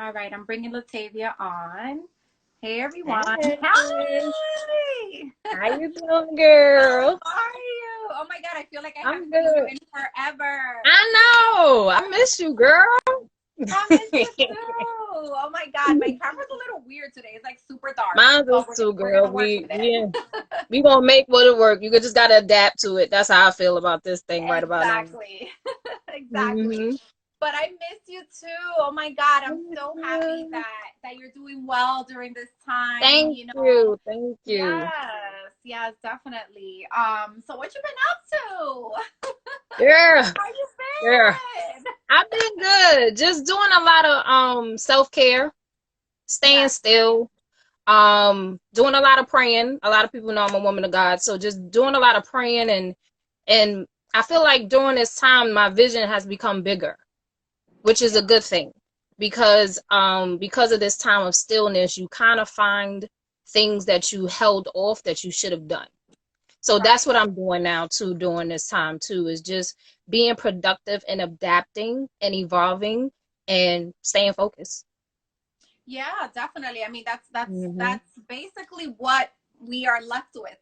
All right, I'm bringing Latayvia on. Hey, everyone. Hey, Hi. how you doing, girl? How are you? Oh my God, I feel like I I'm haven't seen you good. in forever. I know. I miss you, girl. I miss you too. Oh my God, my camera's a little weird today. It's like super dark, Mine but is too, we're girl. gonna work We with it. we we gonna make what it work. You just gotta adapt to it. That's how I feel about this thing right about now. Exactly. Exactly. Hmm. But I miss you too. Oh my God, I'm Thank so happy you. that you're doing well during this time, Thank you know. you. Thank you. Yes, yes, definitely. So what you been up to? Yeah, How you yeah. been? I've been good. Just doing a lot of self-care, staying Yes. still. Doing a lot of praying. A lot of people know I'm a woman of God, so just doing a lot of praying, and I feel like during this time my vision has become bigger, which is Yeah. a good thing, because of this time of stillness you kind of find things that you held off that you should have done. So that's Right. what I'm doing now too during this time too, is just being productive and adapting and evolving and staying focused. Yeah, definitely. I mean, Hmm. that's basically what we are left with.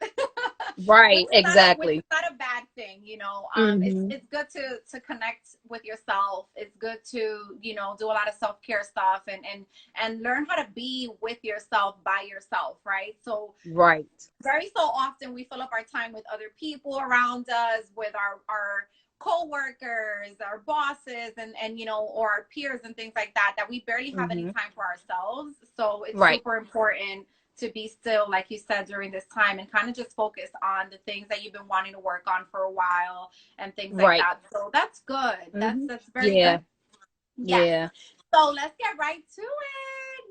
Right, Which exactly. is not a bad thing, you know. Hmm. It's good to connect with yourself. It's good to, you know, do a lot of self-care stuff and learn how to be with yourself by yourself, right? So Right. very so often we fill up our time with other people around us, with our co-workers, our bosses, and you know, or our peers and things like that, that we barely have any Hmm. time for ourselves. So it's Right. super important to be still, like you said, during this time, and kind of just focus on the things that you've been wanting to work on for a while and things like Right. that. So that's good. Hmm. That's very Yeah. good. Yes. Yeah. So let's get right to it.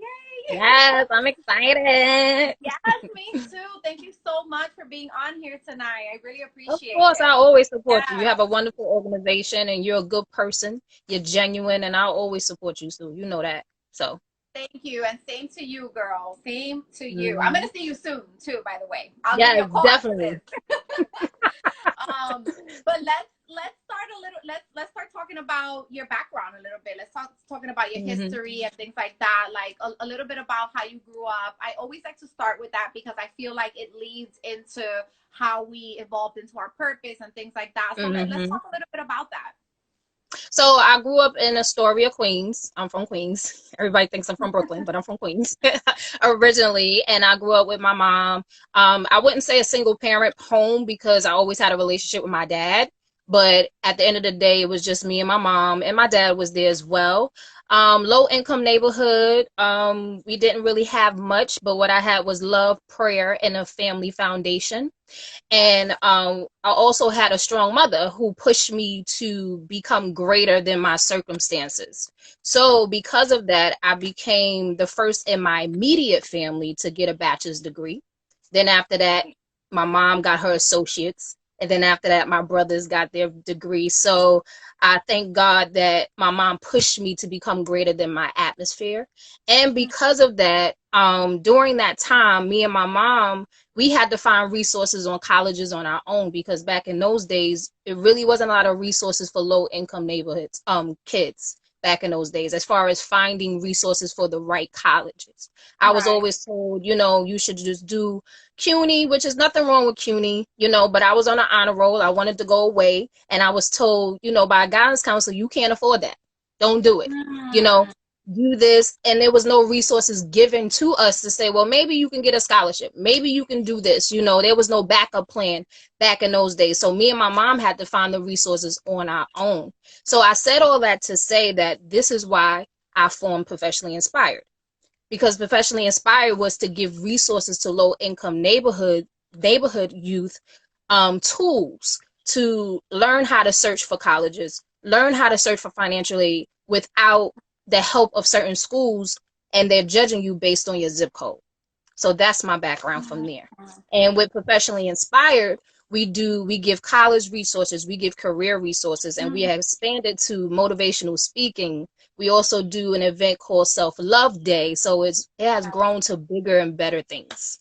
Yay. Yes, I'm excited. Yes, me too. Thank you so much for being on here tonight. I really Of appreciate course, I it. always support you. You have a Yes. wonderful organization and you're a good person. You're genuine, and I'll always support you, Sue. You know that. So, Thank you. And same to you, girl. Same to you. I'm hmm, gonna see you soon too, by the way. I'll give you yes, a call after definitely. this. Um, but let's start a little let's start talking about your background a little bit. Let's talk talking about your Hmm. history and things like that, like a little bit about how you grew up. I always like to start with that because I feel like it leads into how we evolved into our purpose and things like that. So let's Hmm. talk a little bit about that. So I grew up in Astoria, Queens. I'm from Queens. Everybody thinks I'm from Brooklyn, but I'm from Queens originally. And I grew up with my mom. I wouldn't say a single parent home because I always had a relationship with my dad. But at the end of the day, it was just me and my mom, and my dad was there as well. Low income neighborhood. We didn't really have much, but what I had was love, prayer, and a family foundation. And Yes. I also had a strong mother who pushed me to become greater than my circumstances. So, because of that, I became the first in my immediate family to get a bachelor's degree. Then, after that, my mom got her associates. And then after that, my brothers got their degree. So I thank God that my mom pushed me to become greater than my atmosphere. And because of that, during that time, me and my mom, we had to find resources on colleges on our own, because back in those days it really wasn't a lot of resources for low income neighborhoods kids back in those days, as far as finding resources for the right colleges. I was Right. always told, you should just do CUNY, which is nothing wrong with CUNY, but I was on an honor roll. I wanted to go away, and I was told, by a guidance counselor, you can't afford that, don't do it, you know Mm. do this. And there was no resources given to us to say, well, maybe you can get a scholarship, maybe you can do this. There was no backup plan back in those days, so me and my mom had to find the resources on our own. So I said all that to say that this is why I formed Professionally Inspired, because Professionally Inspired was to give resources to low income neighborhood youth, tools to learn how to search for colleges, learn how to search for financial aid without the help of certain schools, and they're judging you based on your zip code. So that's my background from there. And with Professionally Inspired, we give college resources, we give career resources, and we Mm. have expanded to motivational speaking. We also do an event called Self Love Day. So it has grown to bigger and better things.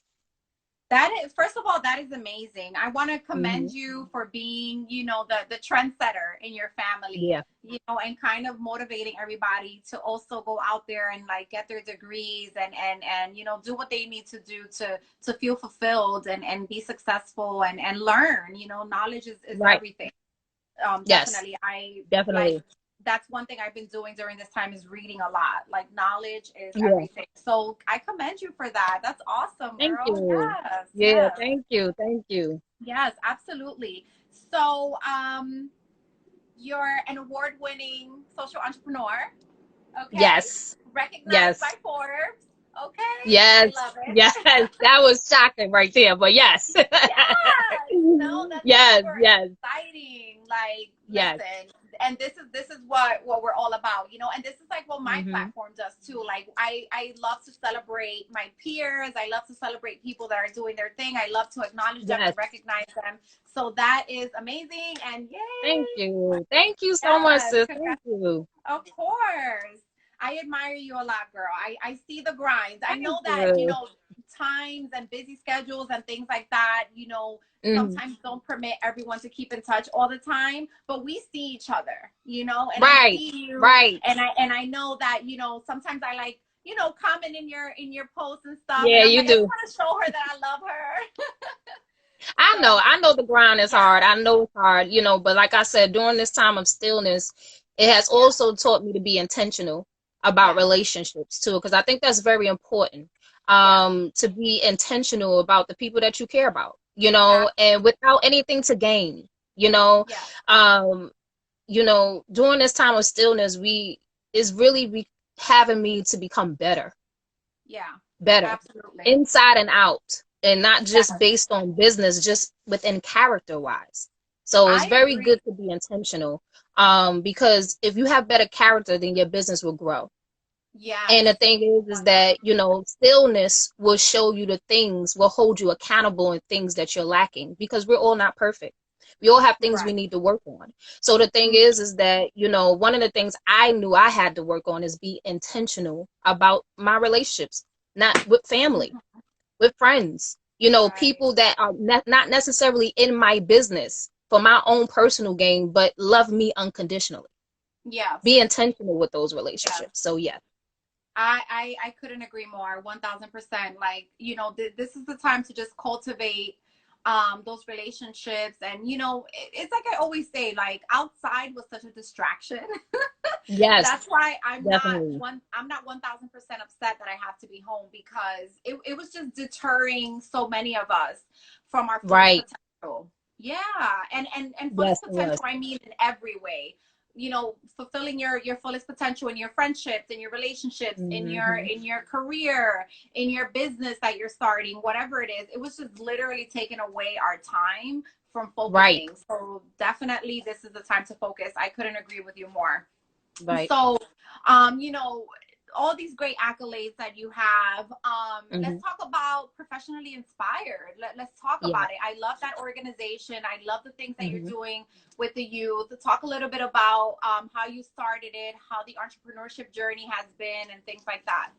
That is, first of all, that is amazing. I want to commend Hmm. you for being, you know, the trendsetter in your family, Yeah. you know, and kind of motivating everybody to also go out there and like get their degrees and you know, do what they need to do to feel fulfilled and be successful and learn. You know, knowledge is Right. everything. Yes, Definitely. I like definitely. that's one thing I've been doing during this time is reading a lot. Like knowledge is Yeah. everything. So I commend you for that. That's awesome, Thank girl. you. Yes, Yeah. yes, Thank you. Thank you. yes, absolutely. So you're an award-winning social entrepreneur, okay? Yes. Recognized by Yes. Forbes. Okay. I Yes. love it. Yes. That was shocking right there, but yes. Yes. No, that's Yes. super Yes. exciting. Like, Yes. listen, and this is what we're all about, you know. And this is like what my Hmm. platform does too. Like, I love to celebrate my peers. I love to celebrate people that are doing their thing. I love to acknowledge them Yes. and recognize them. So that is amazing. And Thank yay! you. Thank you so much, Yes, sis. Thank congrats. you. Of course. I admire you a lot, girl. I see the grinds. I know Thank that, you you. know, times and busy schedules and things like that, you know, Hmm. sometimes don't permit everyone to keep in touch all the time, but we see each other, you know, and I Right. see you Right. and I know that, you know, sometimes I like, you know, comment in your posts and stuff and Yeah, I'm you like, I just do. want to show her that I love her. I So, know the grind is yeah. hard. I know it's hard, but like I said, during this time of stillness, it has Yeah. also taught me to be intentional about Yeah. relationships too, because I think that's very important. Yeah. To be intentional about the people that you care about, Absolutely. and without anything to gain, you know, Yeah. um, during this time of stillness, is really having me to become Yeah. better, Absolutely. inside and out, and not just Yes. based on business, just within character wise. So it's I very agree. good to be intentional, because if you have better character, then your business will grow. And Yes. the thing is that, 1000%. stillness will show you will hold you accountable in things that you're lacking, because we're all not perfect. We all have things we Right. need to work on. So the thing Mhm. is that, one of the things I knew I had to work on is be intentional about my relationships, not with family, Mhm. with friends, Right. people that are not necessarily in my business for my own personal gain, but love me unconditionally. Yes. Be intentional with those Yes. relationships. So, yeah. I couldn't agree more. 1000%. Like, you know, this is the time to just cultivate those relationships. And, you know, it's like I always say, like outside was such a distraction. That's Yes, why definitely. I'm not 1000% upset that I have to be home because it was just deterring so many of us from our fullest Right. potential. Yeah. And Yes, fullest it was. potential, I mean in every way. You know, fulfilling your fullest potential in your friendships, in your relationships, Hmm. in your career, in your business that you're starting, whatever it is. It was just literally taking away our time from Right. focusing. So definitely this is the time to focus. I couldn't agree with you more. Right. So, you know, all these great accolades that you have. Let's Hmm. talk about Professionally Inspired. Let's talk Yeah. about it. I love that organization. I love the things that you're Hmm. doing with the youth. Talk a little bit about how you started it, how the entrepreneurship journey has been, and things like that.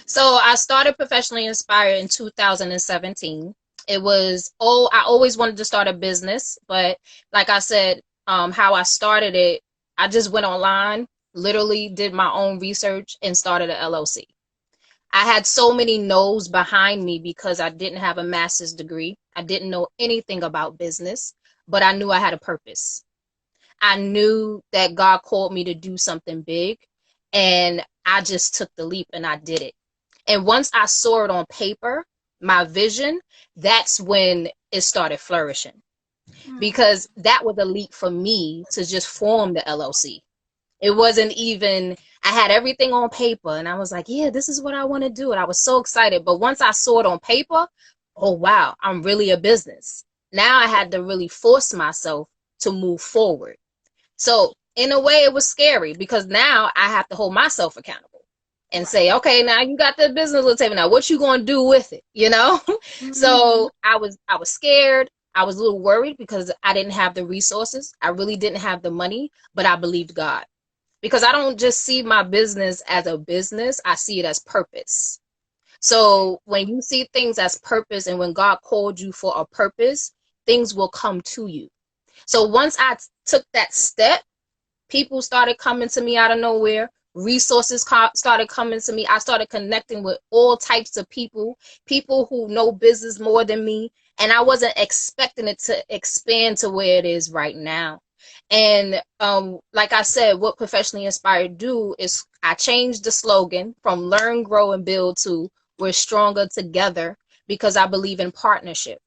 So I started Professionally Inspired in 2017. I always wanted to start a business, but like I said, how I started it, I just went online, literally did my own research and started an LLC. I had so many no's behind me because I didn't have a master's degree. I didn't know anything about business, but I knew I had a purpose. I knew that God called me to do something big, and I just took the leap and I did it. And once I saw it on paper, my vision, that's when it started flourishing, Mm. because that was a leap for me to just form the LLC. It wasn't even, I had everything on paper and I was like, yeah, this is what I want to do. And I was so excited. But once I saw it on paper, oh, wow, I'm really a business. Now I had to really force myself to move forward. So in a way, it was scary because now I have to hold myself accountable and Right. say, okay, now you got the business, Latayvia. Now what you gonna do with it? Mm-hmm. So I was scared. I was a little worried because I didn't have the resources. I really didn't have the money, but I believed God, because I don't just see my business as a business. I see it as purpose. Right. So when you see things as purpose and when God called you for a purpose, things will come to you. So once I took that step, people started coming to me out of nowhere. Resources started coming to me. I started connecting with all types of people, people who know business more than me. And I wasn't expecting it to expand to where it is right now. And like I said, what Professionally Inspired do is I changed the slogan from learn, grow, and build to we're stronger together, because I believe in partnership.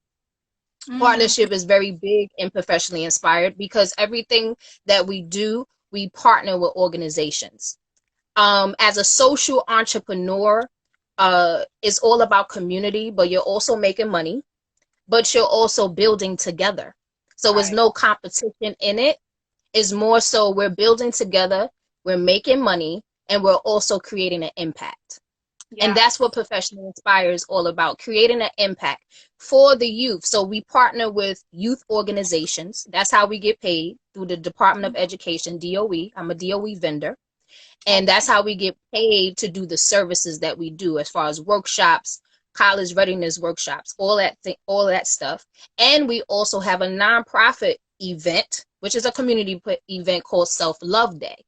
Mm, Partnership is very big in Professionally Inspired, because everything that we do, we partner with organizations. As a social entrepreneur, it's all about community, but you're also making money, but you're also building together. So there's right. no competition in it. It's more so we're building together, we're making money, and we're also creating an impact. And Yes. that's what Professionally Inspire is all about, creating an impact for the youth. So we partner with youth organizations. That's how we get paid, through the Department of Education, DOE. I'm a DOE vendor. And that's Okay. how we get paid to do the services that we do, as far as workshops, college readiness workshops, all that stuff. And we also have a nonprofit event, which is a community event called Self Love Day.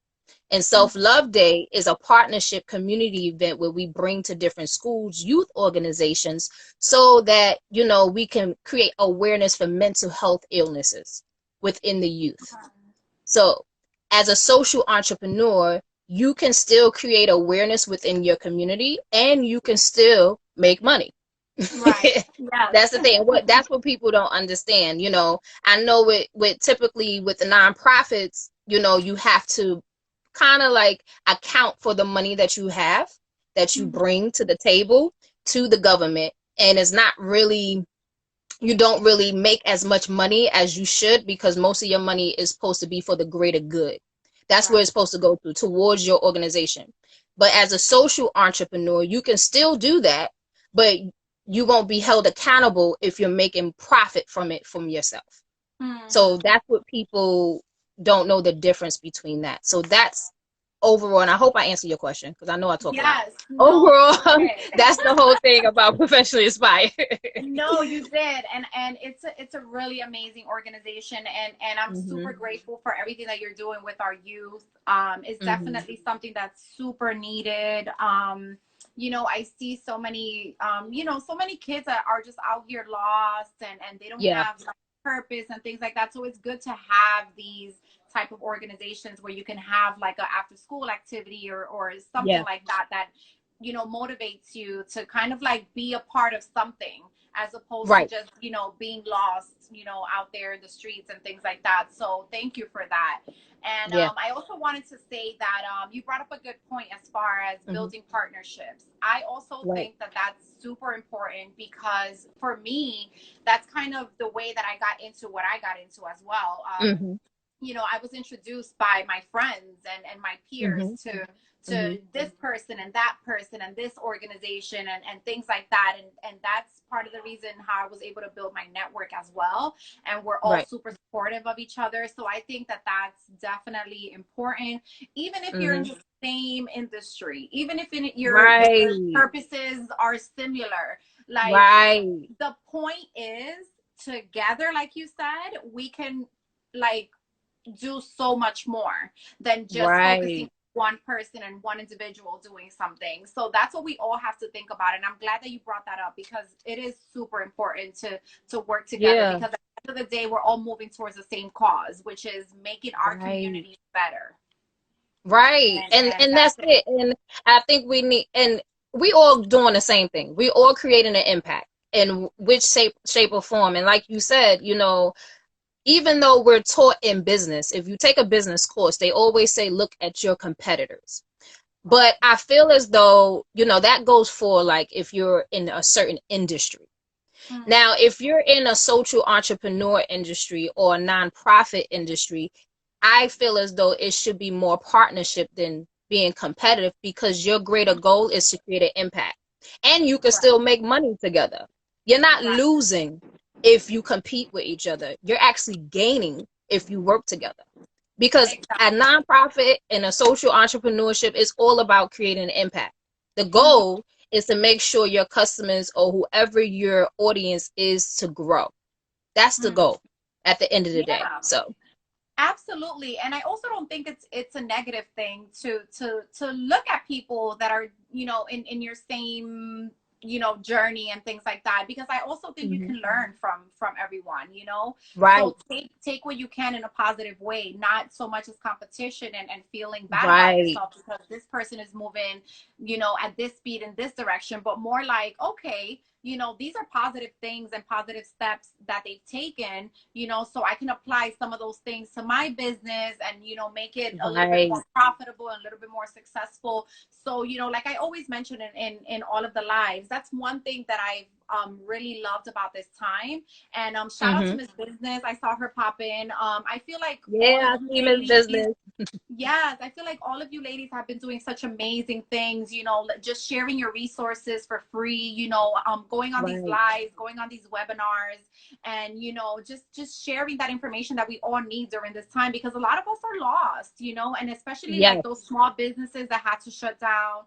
And Mm, Self Love Day is a partnership community event where we bring to different schools, youth organizations, so that, we can create awareness for mental health illnesses within the youth. So as a social entrepreneur, you can still create awareness within your community and you can still make money. right. Yes. That's the thing. That's what people don't understand. I know with typically with the nonprofits, you have to kind of like account for the money that you have, that you Mhm. bring to the table, to the government. And it's not really, you don't really make as much money as you should, because most of your money is supposed to be for the greater good. That's where Right. it's supposed to go to, towards your organization. But as a social entrepreneur, you can still do that, but you won't be held accountable if you're making profit from it from yourself. Mm. So that's what people don't know, the difference between that. So that's overall, and I hope I answered your question, because I know I talk a lot. Yes. No, Overall, you did. that's the whole thing about Professionally Inspired. No, you did, and it's a really amazing organization, and I'm super Hmm. grateful for everything that you're doing with our youth. It's Hmm. definitely something that's super needed. I see so many, so many kids that are just out here lost, and they don't Yeah, have like purpose and things like that. So it's good to have these type of organizations where you can have like a after school activity or something yeah, like that motivates you to kind of like be a part of something, as opposed to right. just being lost out there in the streets and things like that. So thank you for that. And Yeah. I also wanted to say that you brought up a good point as far as Hmm. building partnerships. I also Right. think that that's super important, because for me, that's kind of the way that I got into what I got into as well. Hmm. I was introduced by my friends and my peers Hmm. to Hmm. this person and that person and this organization and things like that. And that's part of the reason how I was able to build my network as well. And we're all Right. super supportive of each other. So I think that that's definitely important, even if you're in Hmm. the same industry, even if your Right. purposes are similar. Like, Right. the point is, together, like you said, we can like do so much more than just focusing Right. one person and one individual doing something. So that's what we all have to think about. And I'm glad that you brought that up, because it is super important to work together, Yeah. because at the end of the day, we're all moving towards the same cause, which is making our Right. communities better. Right. And And that's that's it. it. And I think we need, and we all doing the same thing. We all creating an impact in which shape or form. And like you said, even though we're taught in business, if you take a business course, they always say, look at your competitors. But I feel as though, that goes for like if you're in a certain industry. Mm, Now, if you're in a social entrepreneur industry or a nonprofit industry, I feel as though it should be more partnership than being competitive, because your greater goal is to create an impact. And you can right, still make money together. You're not right. losing if you compete with each other. You're actually gaining if you work together. Because a Exactly. nonprofit and a social entrepreneurship is all about creating an impact. The Mhm. goal is to make sure your customers or whoever your audience is to grow. That's the Mm. goal at the end of the day. Yeah. So Absolutely. And I also don't think it's a negative thing to look at people that are, in your same, journey and things like that, because I also think you mhm. can learn from everyone. Right, So take what you can in a positive way, not so much as competition and feeling bad about right, yourself because this person is moving, at this speed in this direction, but more like, okay, these are positive things and positive steps that they've taken, so I can apply some of those things to my business and, make it a little bit right. more profitable and a little bit more successful. So, like I always mention in all of the lives, that's one thing that I've really loved about this time. And shout out to Hmm. Miss Business. I saw her pop in. I feel like all of Yeah, you I see Miss ladies, Business. yes, I feel like all of you ladies have been doing such amazing things, just sharing your resources for free, going on these Right, lives, going on these webinars, and, just sharing that information that we all need during this time, because a lot of us are lost, and especially like yes, those small businesses that had to shut down,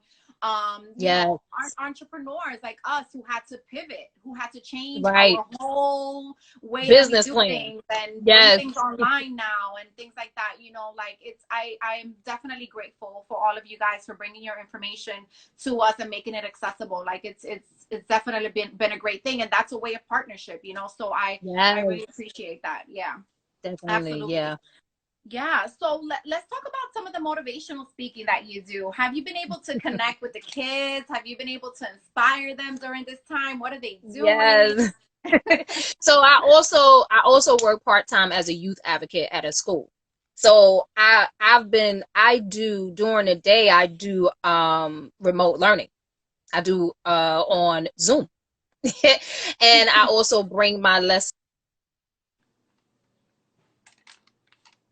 yes, entrepreneurs like us who had to pivot, who had to change right. our whole way that we Business do plan. things and bring Yes, things online now and things like that. Like I'm definitely grateful for all of you guys for bringing your information to us and making it accessible. Like it's definitely been a great thing, and that's a way of partnership. So I yes, really appreciate that. Yeah, definitely. absolutely. Yeah. Yeah. So let's talk about some of the motivational speaking that you do. Have you been able to connect with the kids? Have you been able to inspire them during this time? What are they doing? Yes. So I also work part-time as a youth advocate at a school. So I do during the day I do remote learning. I do on Zoom. And I also bring my lesson.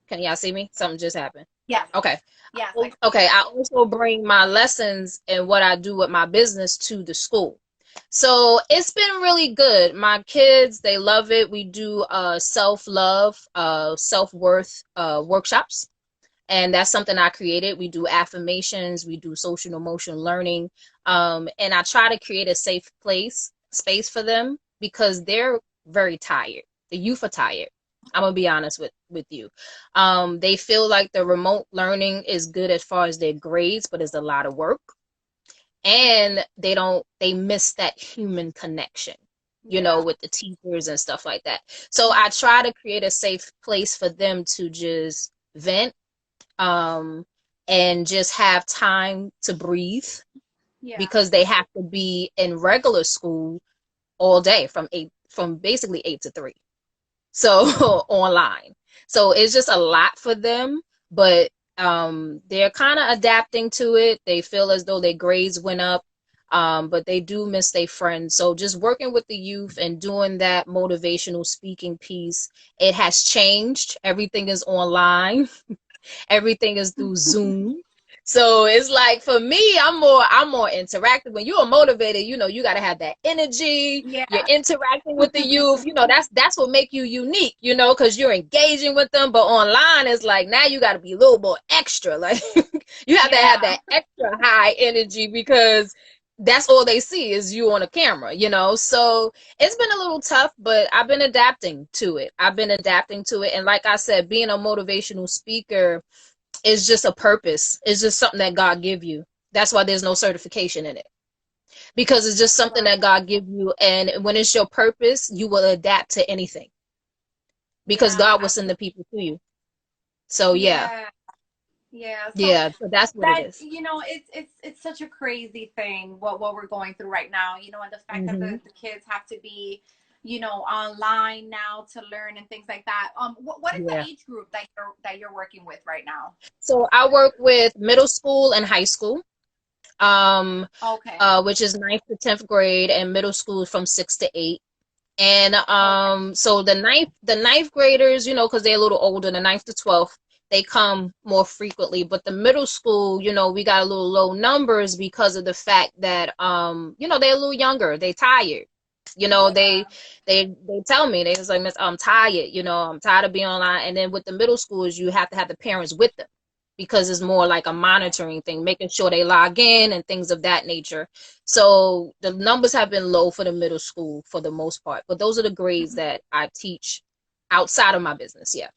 Can y'all see me? Something just happened. Yes. Okay. Yes. Okay, I also bring my lessons and what I do with my business to the school. So it's been really good. My kids, they love it. We do self-love, self-worth workshops. And that's something I created. We do affirmations, we do social and emotional learning. And I try to create a safe space for them because they're very tired. The youth are tired. I'm gonna be honest with you. They feel like the remote learning is good as far as their grades, but it's a lot of work. And they miss that human connection, Yeah. with the teachers and stuff like that. So I try to create a safe place for them to just vent, um, and just have time to breathe Yeah. because they have to be in regular school all day from basically 8 to 3. So online. So it's just a lot for them, but they're kind of adapting to it. They feel as though their grades went up, but they do miss their friends. So just working with the youth and doing that motivational speaking piece, it has changed. Everything is online. Everything is through Zoom. So it's like for me, I'm more interactive. When you're motivated, you got to have that energy. You're Yeah. interacting with the youth. That's what make you unique. Because you're engaging with them. But online, it's like now you got to be a little more extra. Like you have to have Yeah. that extra high energy because that's all they see is you on a camera. So it's been a little tough, but I've been adapting to it. And like I said, being a motivational speaker is just a purpose. It's just something that God give you. That's why there's no certification in it, because it's just something Right. that God give you. And when it's your purpose, you will adapt to anything because Yeah. God will send the people to you. So yeah, Yeah. Yeah. So yeah. So that's what it that, is. it's such a crazy thing what we're going through right now, and the fact that Hmm. the kids have to be, online now to learn and things like that. What is the Yeah. age group that you're working with right now? So I work with middle school and high school, um, Okay. which is ninth to 10th grade, and middle school from 6 to 8. And Okay. so the ninth graders, because they're a little older, the ninth to 12th, they come more frequently. But the middle school, we got a little low numbers because of the fact that they're a little younger, they tired. They Yeah. they tell me they was like, Miss, I'm tired, I'm tired of being online. And then with the middle schools, you have to have the parents with them. because it's more like a monitoring thing, making sure they log in and things of that nature. So the numbers have been low for the middle school for the most part, but those are the grades that I teach outside of my business. Yeah.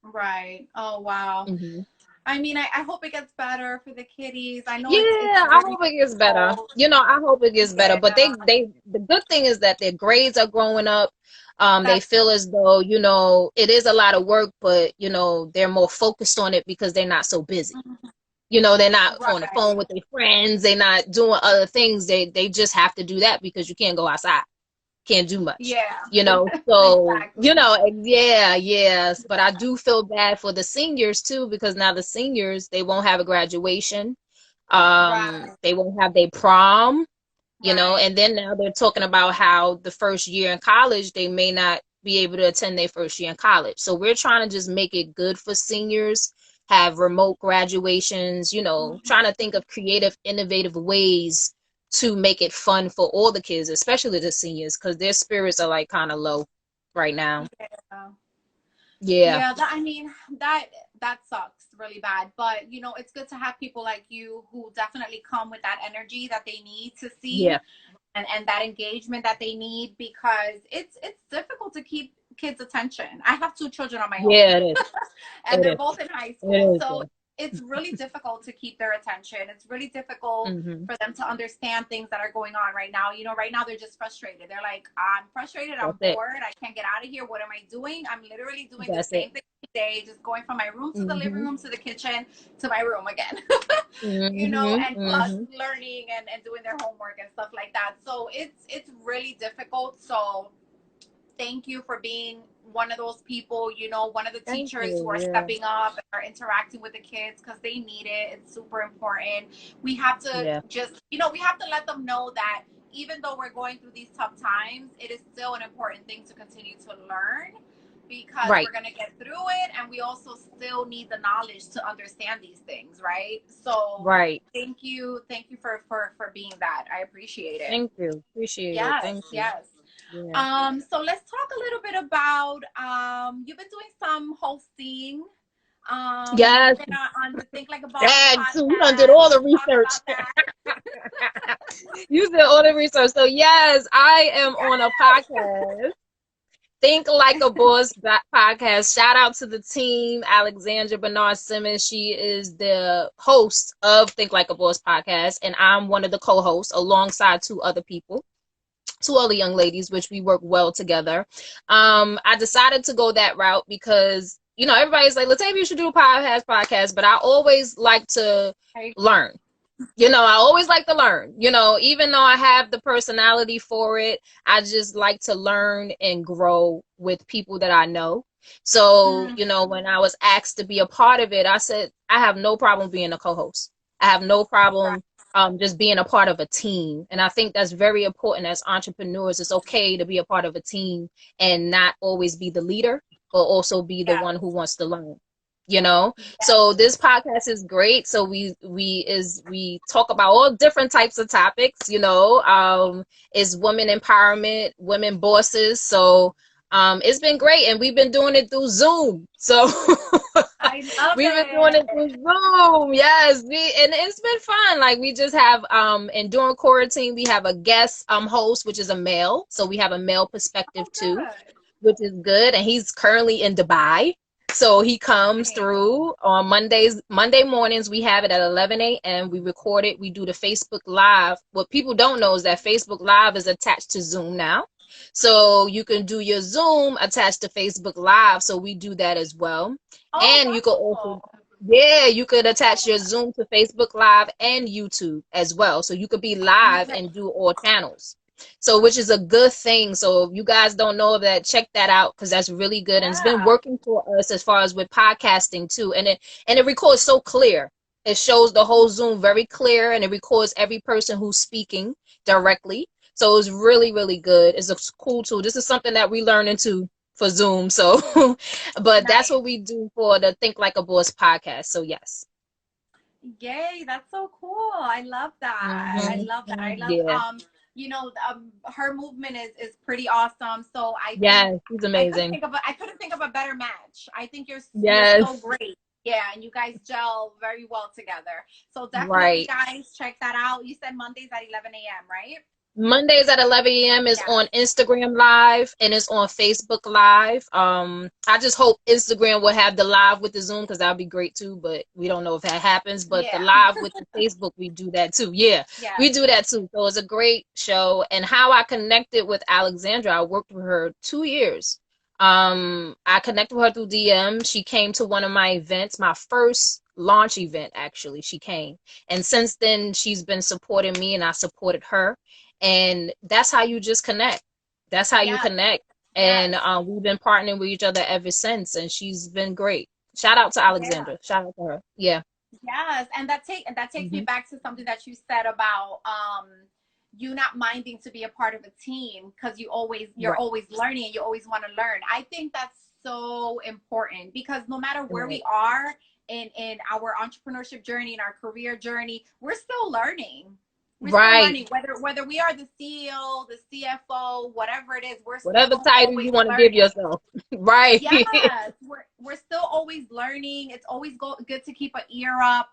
Right. Oh, wow. Hmm. I mean, I hope it gets better for the kiddies. I know Yeah, it's I very hope it gets better. difficult. I hope it gets better. Yeah, But the good thing is that their grades are growing up. They that's feel as though, it is a lot of work, but they're more focused on it because they're not so busy. Mhm. They're not on the phone Right. with their friends. They're not doing other things. They just have to do that because you can't go outside. Can't do much. Yeah. So, Exactly. yeah, yes. But I do feel bad for the seniors too, because now the seniors, they won't have a graduation. Right. They won't have their prom, Right. and then now they're talking about how the first year in college, they may not be able to attend their first year in college. So we're trying to just make it good for seniors, have remote graduations, trying Mhm. to think of creative, innovative ways to make it fun for all the kids, especially the seniors, because their spirits are like kind of low right now. Yeah. Yeah. Yeah, I mean, that sucks really bad. But it's good to have people like you who definitely come with that energy that they need to Yeah. see, and that engagement that they need, because it's difficult to keep kids' attention. I have two children on my own, Yeah, it is. and they're It both in high school, is. so It it's really difficult to keep their attention. It's really difficult is. Hmm. for them to understand things that are going on right now. Right now they're just frustrated. They're like, I'm frustrated, I'm That's it. bored, I can't get out of here. What am I doing? I'm literally doing the That's it. same thing today, just going from my room to the living Hmm. room to the kitchen to my room again. Hmm. And plus Hmm. learning and doing their homework and stuff like that. So it's really difficult. So thank you for being one of those people, one of the Thank teachers who you. are Yeah. stepping up and are interacting with the kids, because they need it. It's super important. We have to Yeah. just, we have to let them know that even though we're going through these tough times, it is still an important thing to continue to learn, because we're Right. going to get through it, and we also still need the knowledge to understand these things, right? So Right. thank you for being that. I appreciate it. Thank you. Appreciate it. Yes, Thank you. yes. Yeah. So let's talk a little bit about, you've been doing some hosting. You've Yes. been on the Think Like a Boss Thanks. You done did podcast. all the Let's talk research. about that. You did all the research. So yes, I am on a podcast. Think Like a Boss podcast. Shout out to the team, Alexandra Bernard Simmons. She is the host of Think Like a Boss podcast, and I'm one of the co-hosts alongside two other young ladies, which we work well together. I decided to go that route because, everybody's like, Latayvia, you should do a podcast, but I always like to I agree. learn. I always like to learn, even though I have the personality for it, I just like to learn and grow with people that I know. So, Mm, when I was asked to be a part of it, I said, I have no problem being a co-host. I have no right. problem just being a part of a team. And I think that's very important as entrepreneurs. It's okay to be a part of a team and not always be the leader, but also be the Yeah. one who wants to learn. You know, Yeah. so this podcast is great. So we talk about all different types of topics, is women empowerment, women bosses. So it's been great, and we've been doing it through Zoom. So I love we've been doing it through it. Zoom. Yes, and it's been fun. Like we just have and during quarantine we have a guest host, which is a male. So we have a male perspective Oh, too, good. which is good. And he's currently in Dubai. So he comes Nice. through on Monday mornings. We have it at 11 a.m. We record it. We do the Facebook Live. What people don't know is that Facebook Live is attached to Zoom now. So you can do your Zoom attached to Facebook Live. So we do that as well. Oh, And you could also, wonderful. yeah, you could attach your Zoom to Facebook Live and YouTube as well. So you could be live Nice. and do all channels. So, which is a good thing. So, if you guys don't know that, check that out because that's really good, and it's been Yeah. working for us as far as with podcasting too. And it records so clear. It shows the whole Zoom very clear, and it records every person who's speaking directly. So it's really, really good. It's a cool tool. This is something that we learn into for Zoom. So, but that's Nice. what we do for the Think Like a Boss podcast. So yes. Yay, that's so cool. I love that. I Hmm. love that. I love Yeah. her movement is pretty awesome. So I think Yes. He's amazing. I couldn't think of a better match. I think you're Yes. so great. Yeah, and you guys gel very well together. So definitely, Right. guys, check that out. You said Mondays at 11 a.m., right? Mondays at 11 a.m. is on Yes. Instagram Live and it's on Facebook Live. I just hope Instagram will have the live with the Zoom because that would be great too, but we don't know if that happens. But the Yeah. live with the Facebook, we do that too. Yeah, we Yes. do that too. So it's a great show. And how I connected with Alexandra, I worked with her 2 years. I connected with her through DM. She came to one of my events, my first launch event, actually. She came. And since then, she's been supporting me and I supported her, and that's how you just connect. That's how you Yes. connect. And Yes. we've been partnering with each other ever since, and she's been great. Shout out to Yeah. Alexandra. Shout out to her. Yeah. Yes. And that takes me Hmm. back to something that you said about you not minding to be a part of a team because you're Right. always learning and you always want to learn. I think that's so important because no matter where Right. we are in our entrepreneurship journey, in our career journey, we're still learning. We're still Right. learning whether we are the CEO, the CFO, whatever it is, we're Whatever still title always you want to give learning. yourself. Right. Yes, we're still always learning. It's always good to keep an ear up,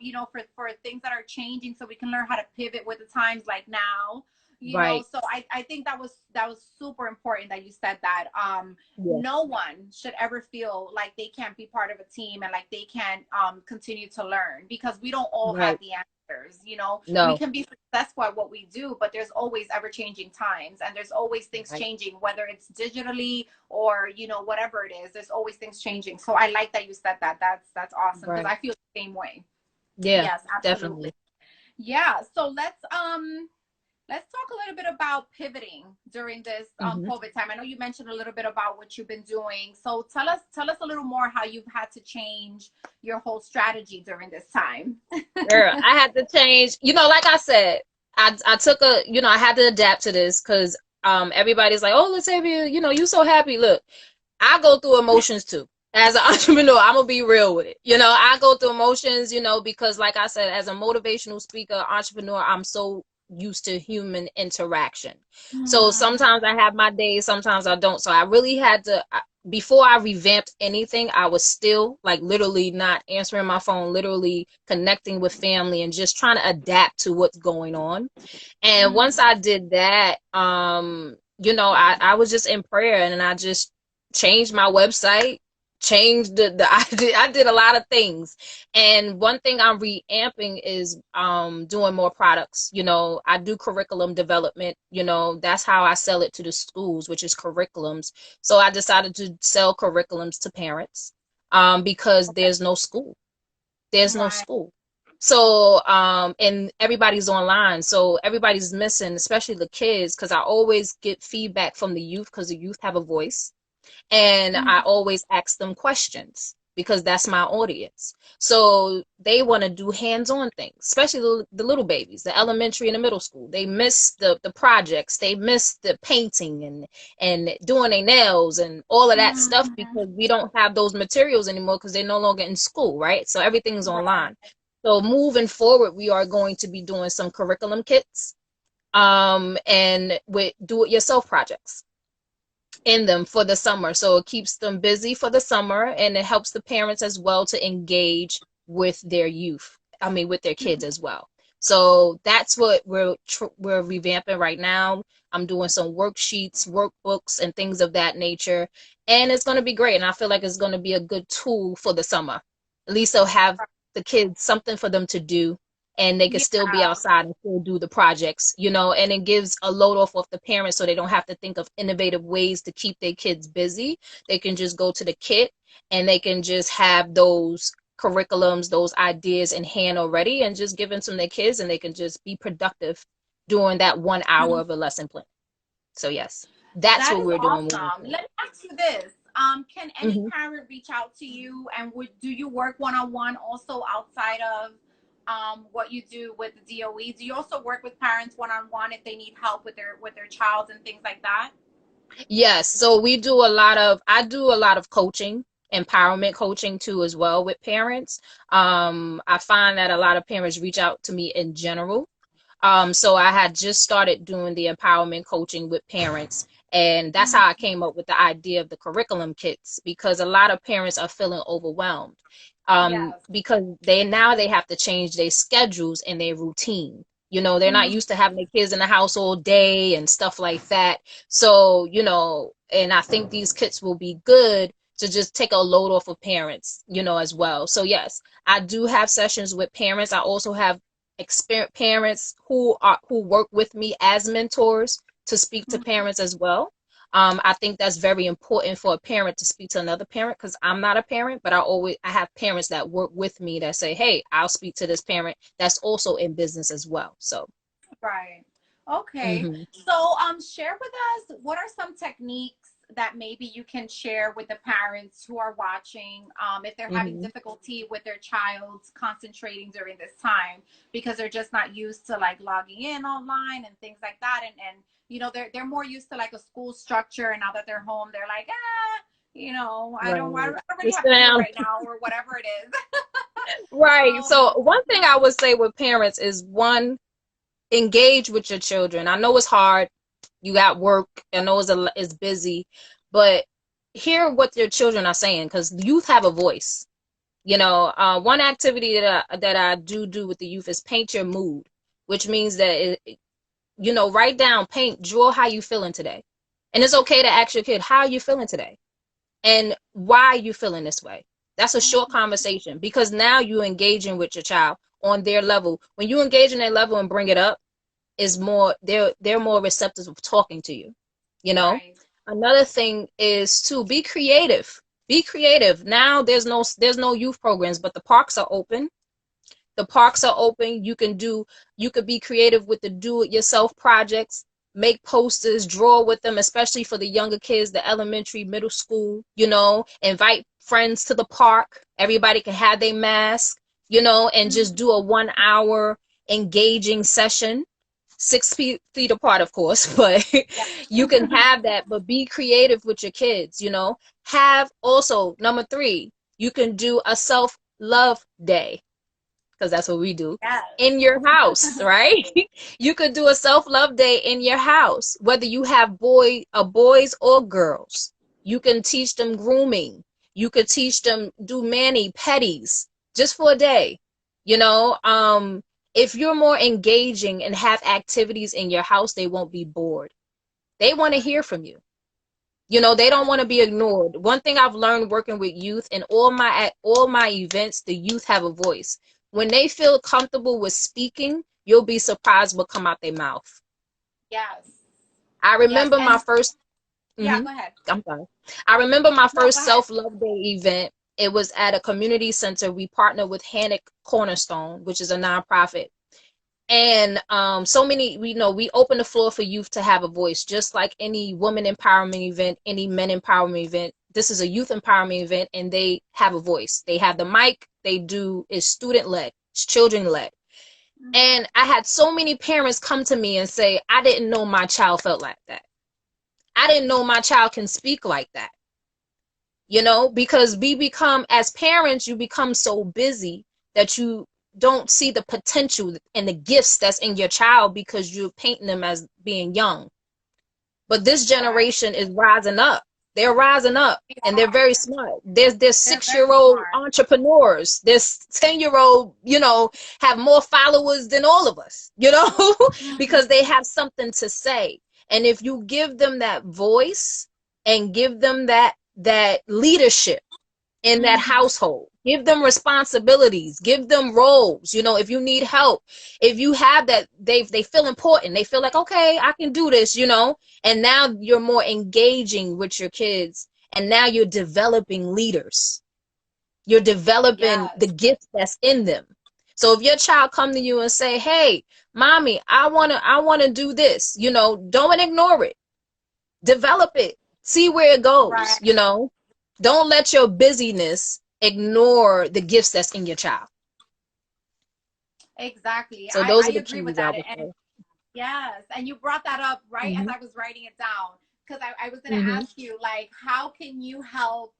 for things that are changing, so we can learn how to pivot with the times, like now. Right. So I think that was super important that you said that. Yeah. No one should ever feel like they can't be part of a team and like they can't continue to learn because we don't all have Right. the answers. We No. can be successful at what we do, but there's always ever changing times and there's always things Right. changing, whether it's digitally or whatever it is. There's always things changing. So I like that you said that. That's awesome because Right. I feel the same way. Yeah. Yes, absolutely. Definitely. Yeah, so let's talk a little bit about pivoting during this Hmm. COVID time. I know you mentioned a little bit about what you've been doing, so tell us a little more how you've had to change your whole strategy during this time. Girl, I had to change. Like I said, I took I had to adapt to this because everybody's like, oh, Latayvia, you so happy. Look, I go through emotions too. As an entrepreneur, I'm gonna be real with it. I go through emotions, because like I said, as a motivational speaker, entrepreneur, I'm so used to human interaction. So Mm, sometimes I have my days, sometimes I don't. So I really had to, before I revamped anything, I was still like literally not answering my phone, literally connecting with family and just trying to adapt to what's going on. And once mm, I did that, I was just in prayer and I just changed my website, changed the I did a lot of things. And one thing I'm reamping is doing more products. I do curriculum development, that's how I sell it to the schools, which is curriculums. So I decided to sell curriculums to parents because okay. there's no school. There's no Right. school. So, and everybody's online. So everybody's missing, especially the kids, because I always get feedback from the youth because the youth have a voice. And I Mm, always ask them questions because that's my audience. So they want to do hands-on things, especially the little babies, the elementary and the middle school. They miss the projects, they miss the painting and doing their nails and all of that stuff mm, because we don't have those materials anymore because they're no longer in school, right? So everything's right. online. So moving forward, we are going to be doing some curriculum kits and with do-it-yourself projects in them for the summer. So it keeps them busy for the summer and it helps the parents as well to engage with their youth. I mean, with their kids as well. So that's what we're revamping right now. I'm doing some worksheets, workbooks, and things of that nature, and it's going to be great. And I feel like it's going to be a good tool for the summer. At least they'll have the kids something for them to do and they can still be Yeah. outside and still do the projects, and it gives a load off the parents so they don't have to think of innovative ways to keep their kids busy. They can just go to the kit and they can just have those curriculums, those ideas in hand already and just give them to their kids and they can just be productive during that 1 hour of a lesson plan. So yes, that's That what is we're doing moving awesome. forward. Let me ask you this. Can any Hmm. parent reach out to you and do you work one-on-one also outside of what you do with the DOE? Do you also work with parents one-on-one if they need help with their child and things like that? Yes, so I do a lot of coaching, empowerment coaching too as well with parents. I find that a lot of parents reach out to me in general. So I had just started doing the empowerment coaching with parents, and that's how I Mm, came up with the idea of the curriculum kits because a lot of parents are feeling overwhelmed. Yes. because they have to change their schedules and their routine. You know, they're not Mhm. used to having their kids in the house all day and stuff like that. So, you know, and I think these kits will be good to just take a load off of parents, you know, as well. So yes, I do have sessions with parents. I also have experienced parents who work with me as mentors to speak to Mhm. parents as well. I think that's very important for a parent to speak to another parent, because I'm not a parent, but I have parents that work with me that say, hey, I'll speak to this parent that's also in business as well. So Right. Okay. mhm, So, share with us what are some techniques that maybe you can share with the parents who are watching, if they're having mhm, difficulty with their child's concentrating during this time because they're just not used to like logging in online and things like that, and you know they're more used to like a school structure, and now that they're home, they're like, you know, I right. don't really Just have to do it down. right now or whatever it is. Right. um. So one thing I would say with parents is, one, engage with your children. I know it's hard. You got work. I know it's busy, but hear what your children are saying, because youth have a voice. You know, one activity that I do with the youth is paint your mood, which means that you know, write down, paint, draw how you feeling today, and it's okay to ask your kid, how are you feeling today, and why are you feeling this way. That's a short Mhm. conversation, because now you're engaging with your child on their level. When you engage in their level and bring it up, is more they're more receptive of talking to you, you know. Right. Another thing is to be creative. Be creative. Now there's no youth programs, but the parks are open. You could be creative with the do it yourself projects, make posters, draw with them, especially for the younger kids, the elementary, middle school, you know, invite friends to the park. Everybody can have their mask, you know, and just do a 1 hour engaging session, 6 feet apart, of course, but Yeah. you can have that, but be creative with your kids, you know. Have also, number three, you can do a self love day, because that's what we do in Yes. your house, right? You could do a self-love day in your house, whether you have boys or girls. You can teach them grooming. You could teach them do mani pedis just for a day. You know, if you're more engaging and have activities in your house, they won't be bored. They want to hear from you. You know, they don't want to be ignored. One thing I've learned working with youth, in all my events, the youth have a voice. When they feel comfortable with speaking, you'll be surprised what come out their mouth. Yes. I Yes. remember my And first yeah, hmm go ahead. I'm sorry. I remember my No, first go ahead. self-love day event. It was at a community center. We partnered with Hannock Cornerstone, which is a nonprofit. And so many, we open the floor for youth to have a voice, just like any woman empowerment event, any men empowerment event. This is a youth empowerment event, and they have a voice. They have the mic. They do is student led, it's children led. Mhm. And I had so many parents come to me and say, I didn't know my child felt like that. I didn't know my child can speak like that. You know, because we become, as parents, you become so busy that you don't see the potential and the gifts that's in your child, because you're painting them as being young. But this Right. generation is rising up. They're rising up, They and they're are. very smart. There's They're 6 year very old smart. entrepreneurs. There's 10-year-old, have more followers than all of us, because Mhm. they have something to say. And if you give them that voice and give them that leadership in that Mhm. household, give them responsibilities, give them roles. If you need help, if you have that, they feel important, they feel like, okay, I can do this. And now you're more engaging with your kids, and now you're developing leaders, you're developing the Yes. gift that's in them. So if your child come to you and say, hey, mommy, I want to do this, don't ignore it, develop it, see where it goes. Right. Don't let your busyness ignore the gifts that's in your child. Exactly. So I those I are the agree with keys, I that. would And say. yes, and you brought that up right as Hmm. I was writing it down, because I was going to Hmm. ask you, like, how can you help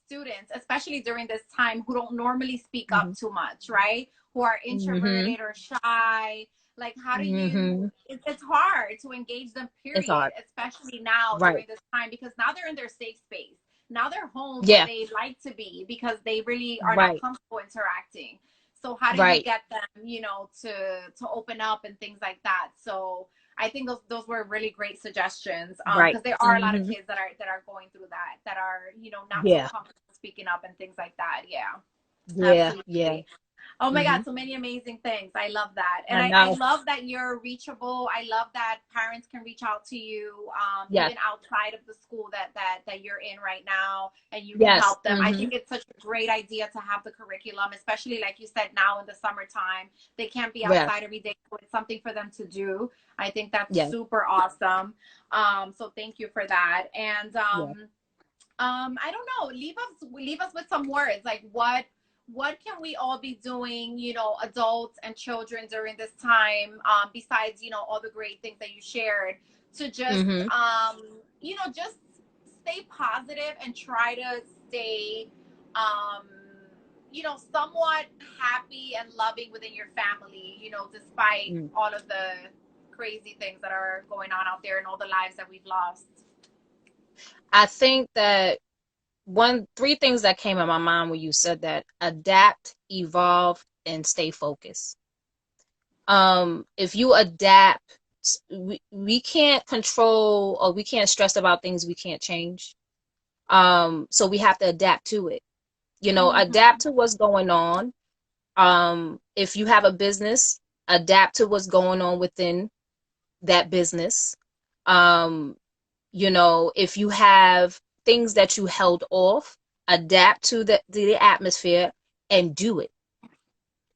students, especially during this time, who don't normally speak up Hmm. too much, right? Who are Hmm. introverted or shy. Like, how do you? Hmm. It's hard to engage them, It's period, hard. especially now Right. during this time, because now they're in their safe space. Now they're home where Yeah. they like to be because they really are not Right. comfortable interacting. So how do you Right. get them, to open up and things like that? So I think those were really great suggestions. Right. Because there are a lot of Hmm. kids that are going through that are, not so Yeah. comfortable speaking up and things like that. Yeah. Yeah. Yeah. Absolutely. Oh my Hmm. God, so many amazing things. I love that. And I I know. love that you're reachable. I love that parents can reach out to you, Yes. even outside of the school that you're in right now, and you can Yes. help them. I Hmm. think it's such a great idea to have the curriculum, especially like you said, now in the summertime. They can't be Yeah. outside every day, so it's something for them to do. I think that's Yeah. super awesome. So thank you for that. And Yeah. I don't know, leave us with some words, like what can we all be doing, adults and children during this time, besides, all the great things that you shared, to just Hmm. just stay positive and try to stay somewhat happy and loving within your family, despite Mm. all of the crazy things that are going on out there and all the lives that we've lost. I think that three things that came in my mind when you said that: adapt, evolve, and stay focused. If you adapt, we can't control, or we can't stress about things we can't change. So we have to adapt to it. Mm-hmm. Adapt to what's going on. If you have a business, adapt to what's going on within that business. Um, if you have things that you held off, adapt to the atmosphere and do it.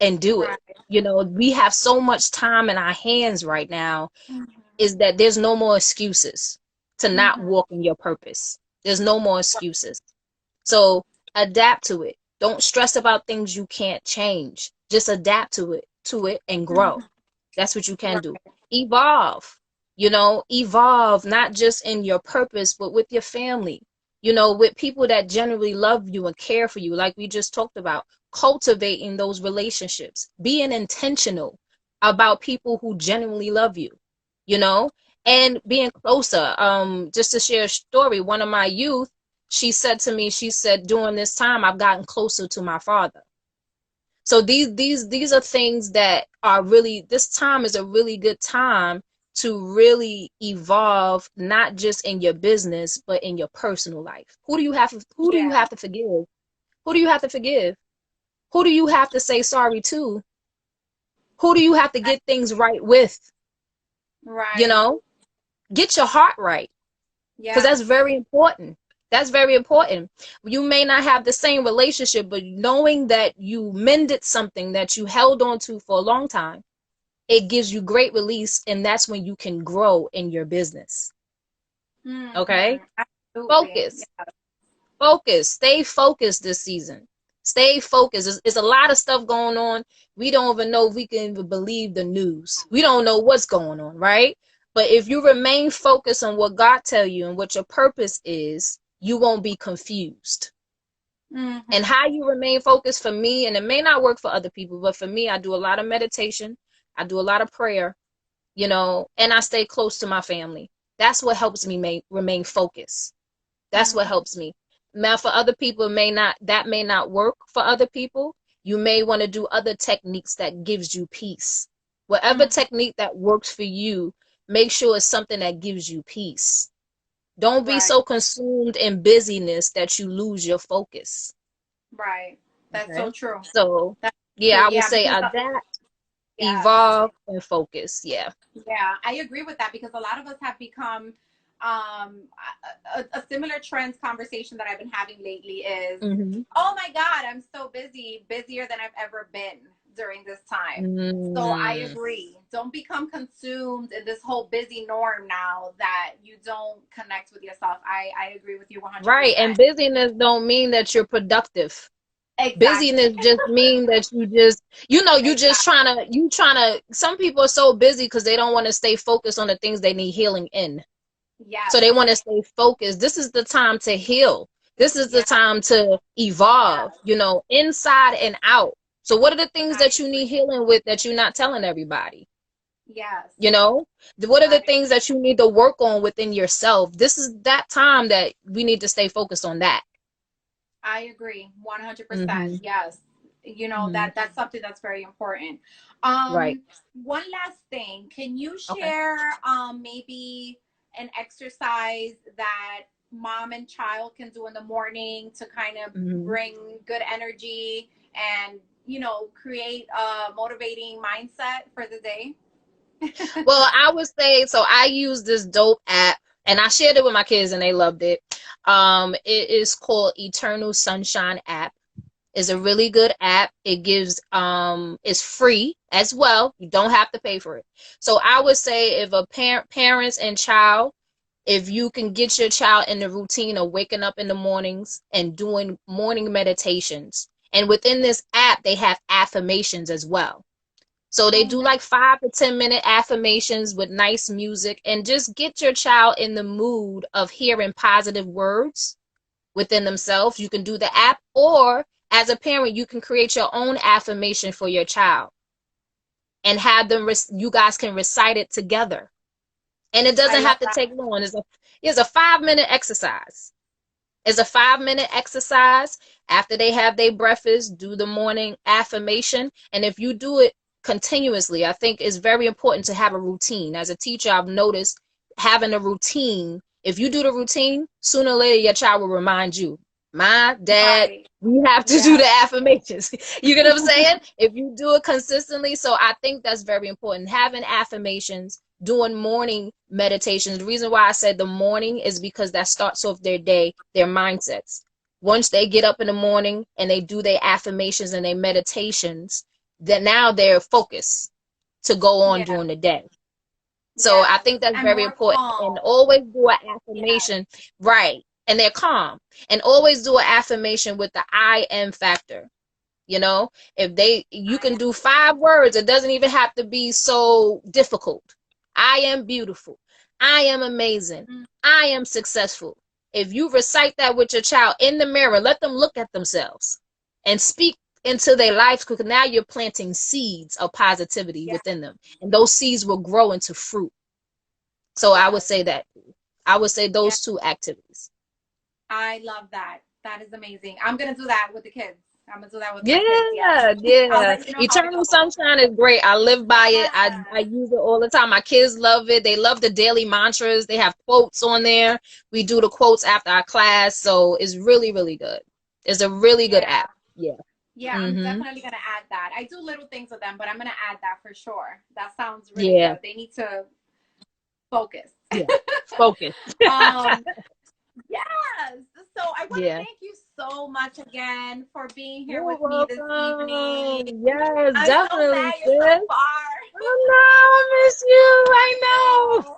And do it. Right. We have so much time in our hands right now, Mm-hmm. is that there's no more excuses to not Mm-hmm. walk in your purpose. There's no more excuses. So adapt to it. Don't stress about things you can't change. Just adapt to it and grow. Mm-hmm. That's what you can do. Right. Evolve. Evolve not just in your purpose, but with your family. With people that generally love you and care for you, like we just talked about. Cultivating those relationships, being intentional about people who genuinely love you, you know, and being closer. Just to share a story, one of my youth, she said to me, she said, during this time, I've gotten closer to my father. So these are things that are really, this time is a really good time to really evolve, not just in your business, but in your personal life. Who do you have to forgive? Who do you have to forgive? Who do you have to say sorry to? Who do you have to get things right with? You Right. know, get your heart right, because Yes. that's very important. That's very important. You may not have the same relationship, but knowing that you mended something that you held on to for a long time, it gives you great release, and that's when you can grow in your business. Okay? Mm-hmm. Absolutely. Focus. Focus. Stay focused this season. Stay focused. It's a lot of stuff going on. We don't even know if we can even believe the news. We don't know what's going on, right? But if you remain focused on what God tell you and what your purpose is, you won't be confused. And Mm-hmm. how you remain focused, for me, and it may not work for other people, but for me, I do a lot of meditation. I do a lot of prayer, and I stay close to my family. That's what helps me remain focused. That's what Mm-hmm. helps me. Now, for other people, that may not work for other people. You may want to do other techniques that gives you peace. Whatever Mm-hmm. technique that works for you, make sure it's something that gives you peace. Don't be Right. so consumed in busyness that you lose your focus. Right. That's so Okay. true. So, That's yeah, true. I would Yeah, say because adapt, yes. evolve, and focus. Yeah. Yeah, I agree with that because a lot of us have become a similar trends conversation that I've been having lately is, Mm-hmm. oh my God, I'm so busy, busier than I've ever been during this time. So I Mm. agree. Don't become consumed in this whole busy norm now that you don't connect with yourself. I agree with you Right. And 100%. busyness don't mean that you're productive. Exactly. Busyness just mean that you just Exactly. trying to, some people are so busy because they don't want to stay focused on the things they need healing in. So Yes. they want to stay focused. This is the time to heal. This is the Yes. time to evolve, Yes. inside and out. So what are the things I that you need agree. healing with that you're not telling everybody? Yes. You know, what are the I, things that you need to work on within yourself? This is that time that we need to stay focused on that. I agree 100%. Hmm. Yes. You know, Hmm. that's something that's very important. Right. One last thing. Can you Okay. share maybe an exercise that mom and child can do in the morning to kind of Hmm. bring good energy and, you know, create a motivating mindset for the day? Well, I would say so. I use this dope app, and I shared it with my kids, and they loved it. It is called Eternal Sunshine app. It's a really good app. It gives it's free as well. You don't have to pay for it. So I would say if a parents and child, if you can get your child in the routine of waking up in the mornings and doing morning meditations, and within this app they have affirmations as well. So they Oh, do nice. like 5 to 10 minute affirmations with nice music, and just get your child in the mood of hearing positive words within themselves. You can do the app, or as a parent, you can create your own affirmation for your child and have them, you guys can recite it together. And it I doesn't love have to that. take long. It's a 5 minute exercise. It's a 5 minute exercise. After they have their breakfast, do the morning affirmation. And if you do it continuously, I think it's very important to have a routine. As a teacher, I've noticed having a routine. If you do the routine, sooner or later your child will remind you, my dad, Right. we have to do Yeah. the affirmations. You get what I'm saying? If you do it consistently. So I think that's very important. Having affirmations, doing morning meditations. The reason why I said the morning is because that starts off their day, their mindsets. Once they get up in the morning and they do their affirmations and their meditations, then now they're focused to go on Yeah. during the day. So I Yes. think that's And very more important. And calm. always do an Yes. affirmation, right? And they're calm. And always do an affirmation with the I am factor. You know, if you I can do 5 words, it doesn't even have to be so difficult. I am beautiful. I am amazing. am. I am successful. If you recite that with your child in the mirror, let them look at themselves and speak into their lives, because now you're planting seeds of positivity Yeah. within them. And those seeds will grow into fruit. So I would Yes. say that. I would say Yeah. those two activities. I love that. That is amazing. I'm gonna do that with the kids. I'm gonna do that with my kids. Yes. Yeah, I'll yeah. let you know how it Eternal goes. Sunshine is great. I live by it. I Yes. use it all the time. My kids love it. They love the daily mantras. They have quotes on there. We do the quotes after our class, so it's really, really good. It's a really good Yeah. app. Yeah. Yeah. I'm Mm-hmm. definitely gonna add that. I do little things with them, but I'm gonna add that for sure. That sounds really Yeah. good. They need to focus. Yeah. Focus. um, Yes. So I want to Yeah. thank you so much again for being here You're with me this evening. welcome. Yes, I'm so definitely, sad you're so sis. far. Oh no, I miss you. I I know. know.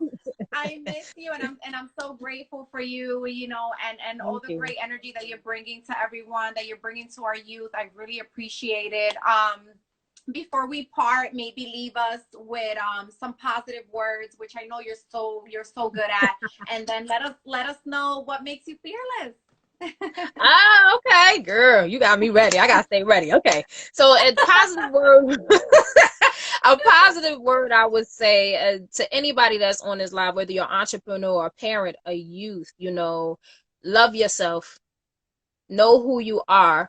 I miss you, and I'm so grateful for you, you know, and all Thank the you. great energy that you're bringing to everyone, that you're bringing to our youth. I really appreciate it. Before we part, maybe leave us with some positive words, which I know you're so good at, and then let us know what makes you fearless. Ah, okay, girl, you got me ready. I gotta stay ready. Okay, so a positive word, a positive word I would say to anybody that's on this live, whether you're an entrepreneur, a parent, a youth, love yourself, know who you are,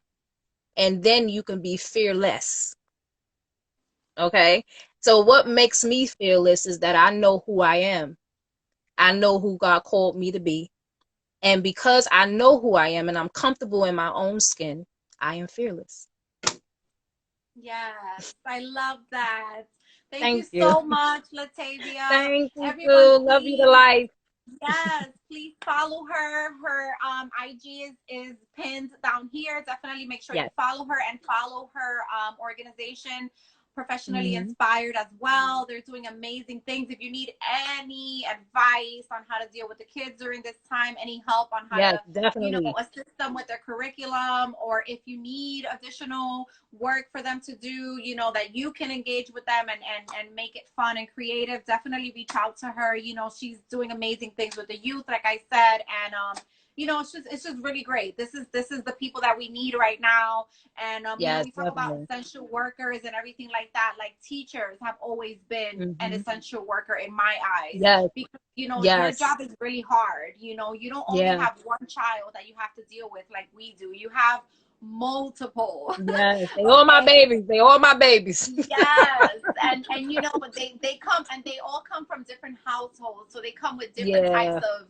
and then you can be fearless. Okay, so what makes me fearless is that I know who I am. I know who God called me to be. And because I know who I am and I'm comfortable in my own skin, I am fearless. Yes, I love that. Thank you Thank you. so much, Latayvia. Thank you Everyone, too. Love you to please, life. yes, please follow her. Her IG is pinned down here. Definitely make sure you Yes. follow her and follow her organization, Professionally Hmm. Inspired, as well. They're doing amazing things. If you need any advice on how to deal with the kids during this time, any help on how Yes, to, you know, definitely. assist them with their curriculum, or if you need additional work for them to do, you know, that you can engage with them and make it fun and creative, definitely reach out to her. You know, she's doing amazing things with the youth, like I said. And you know, it's just really great. This is the people that we need right now. And you know, Yes, we talk about definitely. essential workers and everything like that. Like teachers have always been an Hmm. essential worker in my eyes, Yes, because you know their yes, job is really hard. You know, you don't only yeah, have one child that you have to deal with like we do. You have multiple. yes. They all my Okay. babies. They all my babies. Yes, and you know they come and they all come from different households, so they come with different types Yeah. of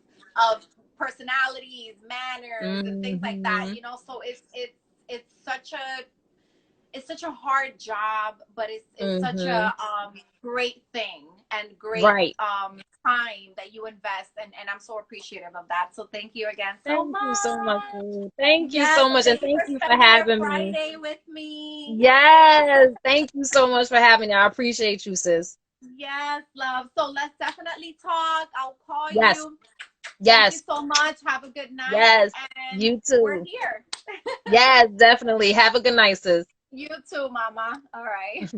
personalities, manners, and things like that. Hmm. You know, so it's it's such a hard job, but it's such Hmm. a great thing and great Right. time that you invest, and I'm so appreciative of that. So thank you again so Thank you so much, much. Lou. Thank you Yes, so and much, and thank you thank for you for spending your having me. Friday with me. Yes, thank you so much for having me. I appreciate you, sis. Yes, love. So let's definitely talk. I'll call Yes, you. Thank you yes, so much. Have a good night. yes. And You we're too. here. Yes, definitely. Have a good night, sis. You too, mama. All right.